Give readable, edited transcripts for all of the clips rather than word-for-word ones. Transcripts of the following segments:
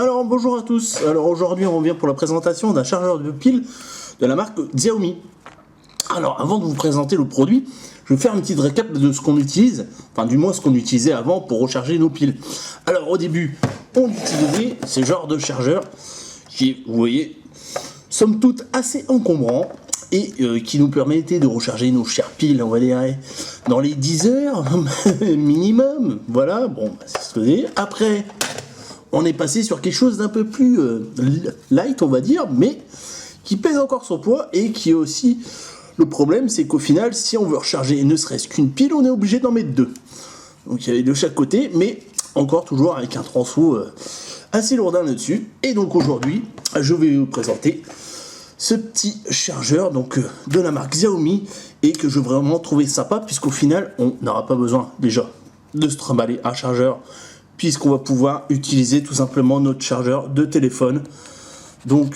Alors bonjour à tous, alors aujourd'hui on revient pour la présentation d'un chargeur de piles de la marque Xiaomi. Alors avant de vous présenter le produit, je vais faire une petite récap de ce qu'on utilise, enfin du moins ce qu'on utilisait avant pour recharger nos piles. Alors au début, on utilisait ce genre de chargeur qui, vous voyez, somme toute assez encombrant et qui nous permettait de recharger nos chères piles, on va dire, dans les 10 heures minimum. Voilà, bon, c'est ce que c'est. Après, on est passé sur quelque chose d'un peu plus light, on va dire, mais qui pèse encore son poids et qui est aussi... Le problème, c'est qu'au final, si on veut recharger ne serait-ce qu'une pile, on est obligé d'en mettre deux. Donc il y avait de chaque côté, mais encore toujours avec un transeau assez lourdin là-dessus. Et donc aujourd'hui, je vais vous présenter ce petit chargeur donc de la marque Xiaomi et que je veux vraiment trouver sympa, puisqu'au final, on n'aura pas besoin déjà de se trimballer un chargeur, puisqu'on va pouvoir utiliser tout simplement notre chargeur de téléphone. Donc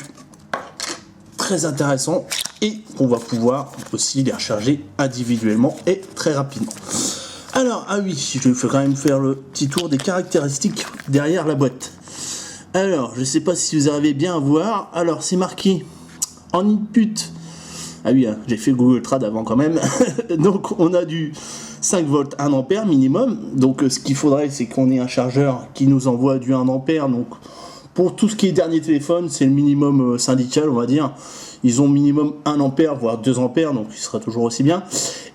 très intéressant, et on va pouvoir aussi les recharger individuellement et très rapidement. Alors, ah oui, je vais quand même faire le petit tour des caractéristiques derrière la boîte. Alors, je ne sais pas si vous arrivez bien à voir. Alors, c'est marqué en input. Ah oui, hein, j'ai fait Google Trad avant quand même. Donc, on a du 5 volts 1 ampère minimum. Donc, ce qu'il faudrait, c'est qu'on ait un chargeur qui nous envoie du 1 ampère. Donc, pour tout ce qui est dernier téléphone, c'est le minimum syndical, on va dire. Ils ont minimum 1 ampère, voire 2 ampères, donc il sera toujours aussi bien.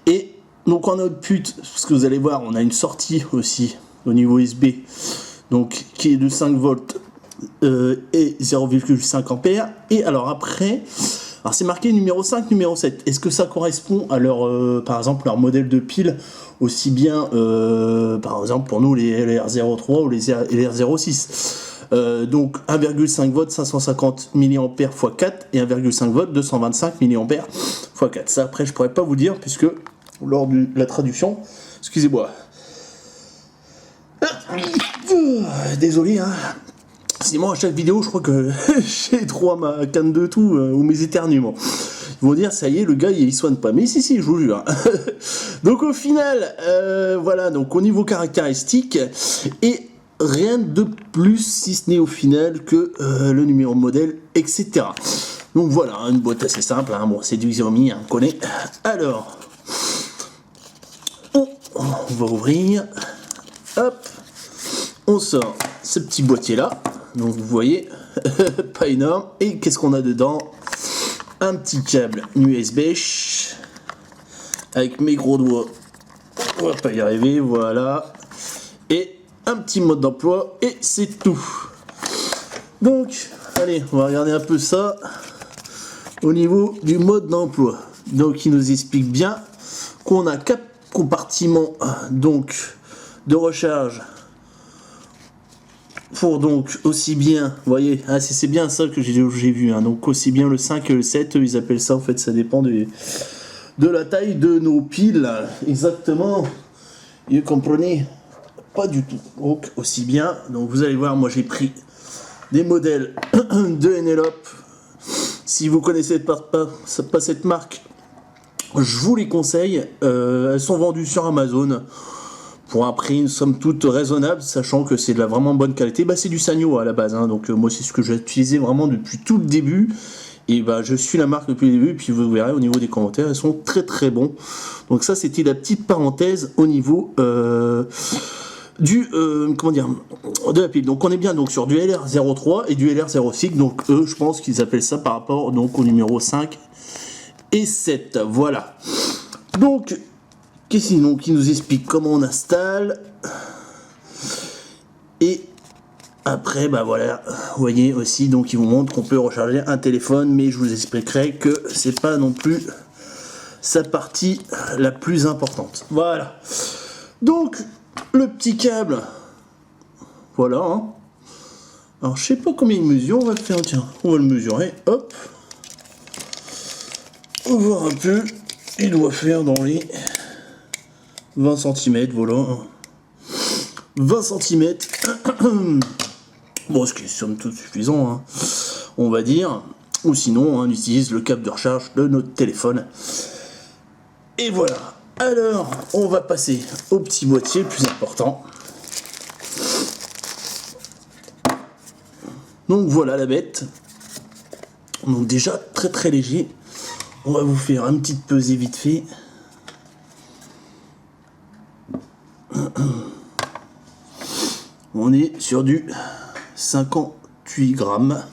Et donc en output, ce que vous allez voir, on a une sortie aussi au niveau USB, donc qui est de 5 volts et 0,5 ampères. Et alors après, alors c'est marqué numéro 5, numéro 7. Est-ce que ça correspond à leur, par exemple, leur modèle de pile, aussi bien, par exemple, pour nous, les LR03 ou les LR06 donc 1,5 volts 550 mAh x 4 et 1,5 volts 225 mAh x 4. Ça après je pourrais pas vous dire puisque lors de la traduction, excusez-moi. Désolé hein. Sinon à chaque vidéo je crois que j'ai trop à ma canne de tout ou mes éternuements. Ils vont dire ça y est le gars il soigne pas, mais si je vous jure. Donc au final voilà, donc au niveau caractéristiques et rien de plus si ce n'est au final que le numéro de modèle, etc. Donc voilà, une boîte assez simple, hein. Bon c'est du Xiaomi, hein, on connaît. Alors, on va ouvrir, hop, on sort ce petit boîtier là, donc vous voyez, pas énorme, et qu'est-ce qu'on a dedans? Un petit câble USB, avec mes gros doigts, on va pas y arriver, voilà, et un petit mode d'emploi et c'est tout. Donc allez, on va regarder un peu ça au niveau du mode d'emploi. Donc il nous explique bien qu'on a 4 compartiments donc de recharge pour donc aussi bien, vous voyez, ah, c'est bien ça que j'ai vu, hein, donc aussi bien le 5 que le 7, ils appellent ça, en fait ça dépend de la taille de nos piles, exactement, vous comprenez? Pas du tout, donc aussi bien, donc vous allez voir, moi j'ai pris des modèles de Enelope. Si vous connaissez pas cette marque, je vous les conseille, elles sont vendues sur Amazon pour un prix une somme toute raisonnable, sachant que c'est de la vraiment bonne qualité. Bah c'est du Sanyo à la base, hein, donc moi c'est ce que j'ai utilisé vraiment depuis tout le début. Et bah je suis la marque depuis le début, puis vous verrez au niveau des commentaires, elles sont très très bons. Donc ça c'était la petite parenthèse au niveau comment dire, de la pile. Donc on est bien donc sur du LR03 et du LR06, donc eux je pense qu'ils appellent ça par rapport donc au numéro 5 et 7, voilà. Donc qu'est-ce qui nous explique comment on installe, et après bah voilà, vous voyez aussi, donc ils vous montrent qu'on peut recharger un téléphone, mais je vous expliquerai que c'est pas non plus sa partie la plus importante, voilà. Donc le petit câble, voilà, hein. Alors je sais pas combien il mesure, on va le faire, tiens, on va le mesurer, hop, on va voir un peu, il doit faire dans les 20 cm, voilà, 20 cm, bon ce qui est somme toute suffisant, hein, on va dire, ou sinon on utilise le câble de recharge de notre téléphone, et voilà. Alors, on va passer au petit boîtier le plus important. Donc voilà la bête. Donc déjà très très léger. On va vous faire une petite pesée vite fait. On est sur du 58 grammes.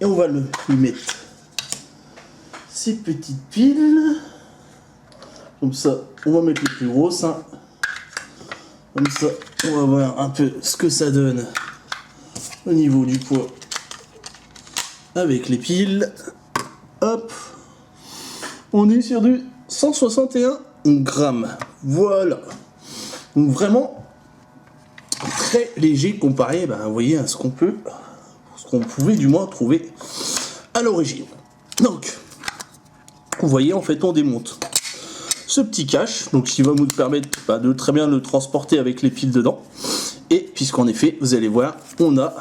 Et on va lui mettre ces petites piles. Comme ça, on va mettre les plus grosses. Hein. Comme ça, on va voir un peu ce que ça donne au niveau du poids avec les piles. Hop, on est sur du 161 grammes. Voilà. Donc vraiment très léger comparé, vous voyez, à ce qu'on pouvait du moins trouver à l'origine. Donc, vous voyez, en fait, on démonte ce petit cache, donc qui va nous permettre de très bien le transporter avec les piles dedans. Et puisqu'en effet, vous allez voir, on a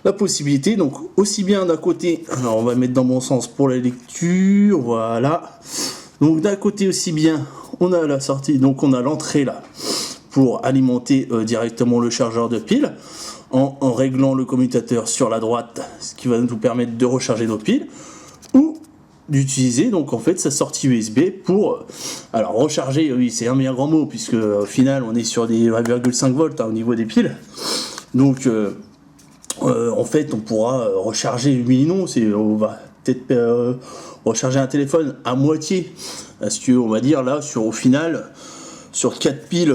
la possibilité, donc aussi bien d'un côté, alors on va mettre dans mon sens pour la lecture, voilà. Donc d'un côté aussi bien, on a la sortie, donc on a l'entrée là pour alimenter directement le chargeur de piles en réglant le commutateur sur la droite, ce qui va nous permettre de recharger nos piles, ou d'utiliser donc en fait sa sortie USB pour alors recharger. Oui, c'est un meilleur grand mot puisque au final on est sur des 1,5 volts au niveau des piles, donc en fait on pourra recharger, oui non, on va peut-être recharger un téléphone à moitié, parce que on va dire là au final sur 4 piles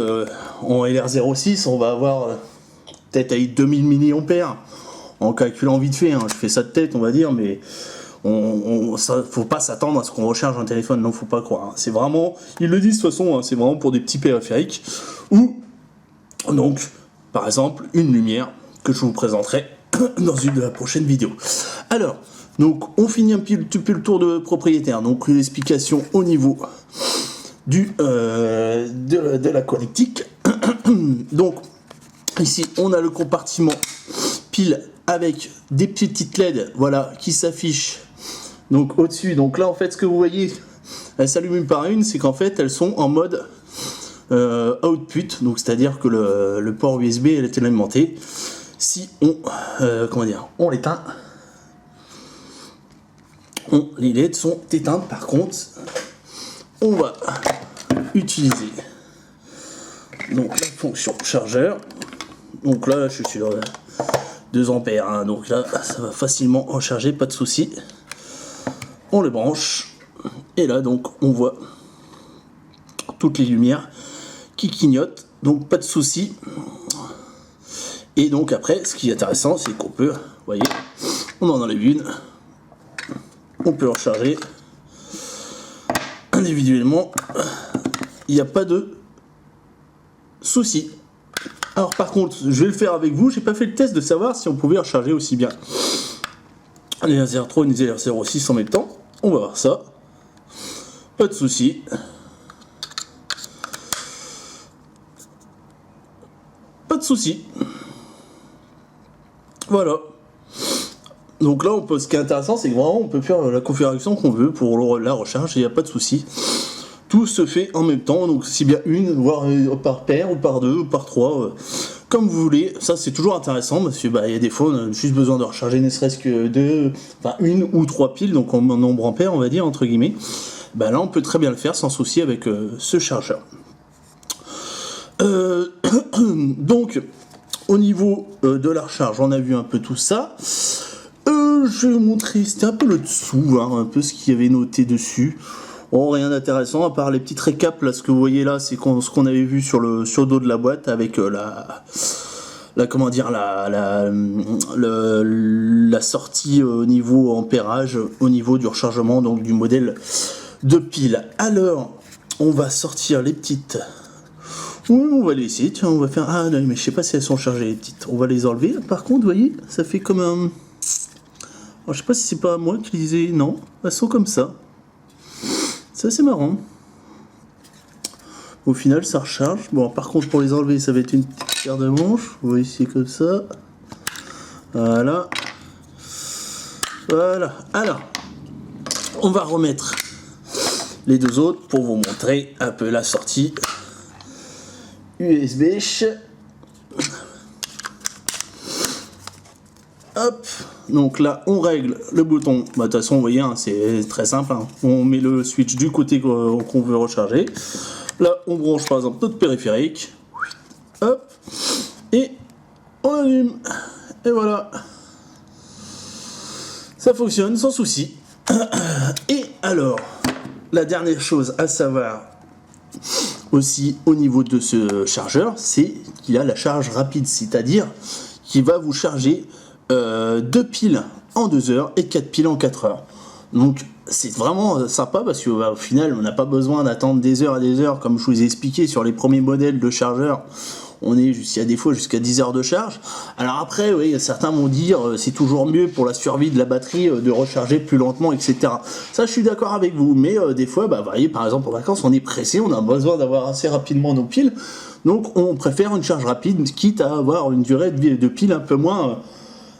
en LR06 on va avoir peut-être avec 2000 mAh en calculant vite fait, hein. Je fais ça de tête on va dire, mais faut pas s'attendre à ce qu'on recharge un téléphone, non, faut pas croire. Hein. C'est vraiment, ils le disent de toute façon, hein, c'est vraiment pour des petits périphériques ou donc, par exemple, une lumière que je vous présenterai dans une de la prochaine vidéo. Alors, donc, on finit un petit peu le tour de propriétaire. Donc, l'explication au niveau de la connectique. Donc, ici, on a le compartiment pile avec des petites LED, voilà, qui s'affichent donc au-dessus. Donc là en fait ce que vous voyez, elles s'allument une par une, c'est qu'en fait elles sont en mode output, donc c'est à dire que le port USB elle est alimenté. Si on on l'éteint, les LED sont éteintes. Par contre on va utiliser donc la fonction chargeur. Donc là je suis sur 2 ampères, hein, donc là ça va facilement recharger, pas de souci. On le branche et là donc on voit toutes les lumières qui clignotent, donc pas de souci. Et donc après ce qui est intéressant c'est qu'on peut, vous voyez, on en enlève une, on peut recharger individuellement, il n'y a pas de souci. Alors par contre, je vais le faire avec vous, j'ai pas fait le test de savoir si on pouvait recharger aussi bien les LR03 et les LR06 en même temps. On va voir ça. Pas de souci. Pas de souci. Voilà. Donc là, ce qui est intéressant, c'est que vraiment, on peut faire la configuration qu'on veut pour la recharge, il n'y a pas de souci. Tout se fait en même temps, donc si bien une, voire par paire, ou par deux, ou par trois, comme vous voulez. Ça c'est toujours intéressant, parce que il y a des fois on a juste besoin de recharger ne serait-ce que une ou trois piles, donc en nombre ampère on va dire, entre guillemets. Là on peut très bien le faire sans souci avec ce chargeur. Donc au niveau de la recharge, on a vu un peu tout ça. Je vais vous montrer, c'était un peu le dessous, hein, un peu ce qu'il y avait noté dessus. Bon, rien d'intéressant, à part les petites récaps, là, ce que vous voyez là, c'est ce qu'on avait vu sur le dos de la boîte, avec la sortie au niveau ampérage, au niveau du rechargement, donc du modèle de pile. Alors, on va sortir les petites. Oui, on va les laisser, tiens, on va faire... Ah non, mais je sais pas si elles sont chargées, les petites. On va les enlever. Par contre, vous voyez, ça fait comme un... Alors, je sais pas si c'est pas moi qui disais... Non, elles sont comme ça. Ça c'est marrant. Au final ça recharge. Bon par contre pour les enlever ça va être une petite paire de manches. Vous voyez c'est comme ça. Voilà. Voilà. Alors on va remettre les deux autres pour vous montrer un peu la sortie USB. Hop, donc là on règle le bouton, de toute façon vous voyez hein, c'est très simple, hein. On met le switch du côté qu'on veut recharger, là on branche par exemple notre périphérique, hop, et on allume, et voilà, ça fonctionne sans souci. Et alors, la dernière chose à savoir aussi au niveau de ce chargeur, c'est qu'il a la charge rapide, c'est-à-dire qu'il va vous charger 2 piles en 2 heures et 4 piles en 4 heures. Donc c'est vraiment sympa parce qu'au final on n'a pas besoin d'attendre des heures et des heures comme je vous ai expliqué sur les premiers modèles de chargeurs. On est jusqu'à des fois jusqu'à 10 heures de charge. Alors après, oui, certains vont dire c'est toujours mieux pour la survie de la batterie de recharger plus lentement, etc. Ça, je suis d'accord avec vous. Mais des fois, vous voyez, par exemple, en vacances, on est pressé, on a besoin d'avoir assez rapidement nos piles. Donc, on préfère une charge rapide, quitte à avoir une durée de pile un peu moins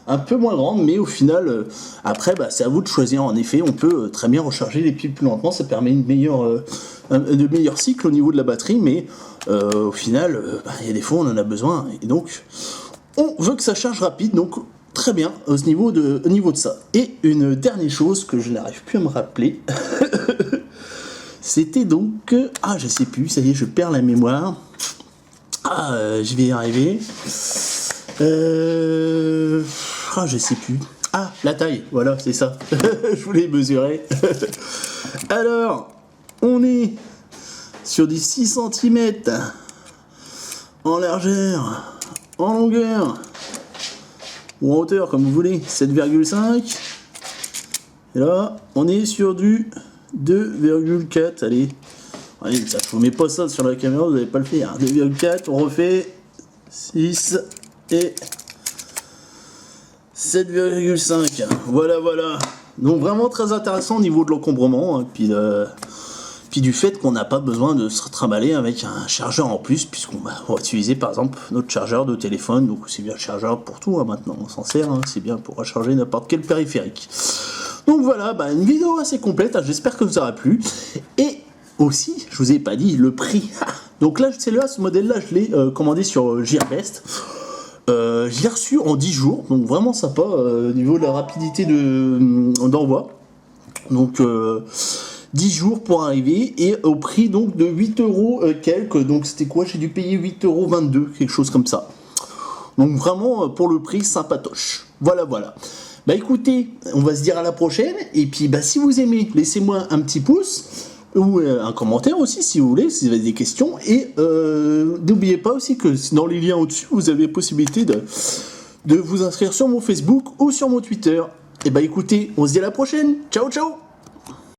grande, mais au final, après, c'est à vous de choisir. En effet, on peut très bien recharger les piles plus lentement, ça permet de meilleurs cycles au niveau de la batterie, mais au final, il y a des fois, on en a besoin, et donc, on veut que ça charge rapide, donc très bien au niveau de ça. Et une dernière chose que je n'arrive plus à me rappeler, c'était donc... je sais plus, ça y est, je perds la mémoire. Je vais y arriver. Je sais plus. La taille, voilà, c'est ça. Je voulais mesurer. Alors, on est sur du 6 cm en largeur, en longueur, ou en hauteur, comme vous voulez, 7,5. Et là, on est sur du 2,4. Allez, ça, je vous mets pas ça sur la caméra, vous n'allez pas le faire. 2,4, on refait 6 et 7,5. Voilà. Donc vraiment très intéressant au niveau de l'encombrement. Hein, puis du fait qu'on n'a pas besoin de se trimballer avec un chargeur en plus, puisqu'on va utiliser par exemple notre chargeur de téléphone. Donc c'est bien le chargeur pour tout hein, maintenant, on s'en sert. Hein, c'est bien pour recharger n'importe quel périphérique. Donc voilà, une vidéo assez complète. Hein, j'espère que vous aura plu. Et aussi, je vous ai pas dit le prix. Donc là, ce modèle-là, je l'ai commandé sur Gearbest. Je l'ai reçu en 10 jours, donc vraiment sympa au niveau de la rapidité d'envoi. Donc 10 jours pour arriver et au prix donc de 8 € quelques. Donc c'était quoi? J'ai dû payer 8,22 €, quelque chose comme ça. Donc vraiment pour le prix sympatoche. Voilà. Écoutez, on va se dire à la prochaine. Et puis si vous aimez, laissez-moi un petit pouce. Ou un commentaire aussi si vous voulez, si vous avez des questions. Et n'oubliez pas aussi que dans les liens au-dessus, vous avez possibilité de vous inscrire sur mon Facebook ou sur mon Twitter. Et écoutez, on se dit à la prochaine. Ciao.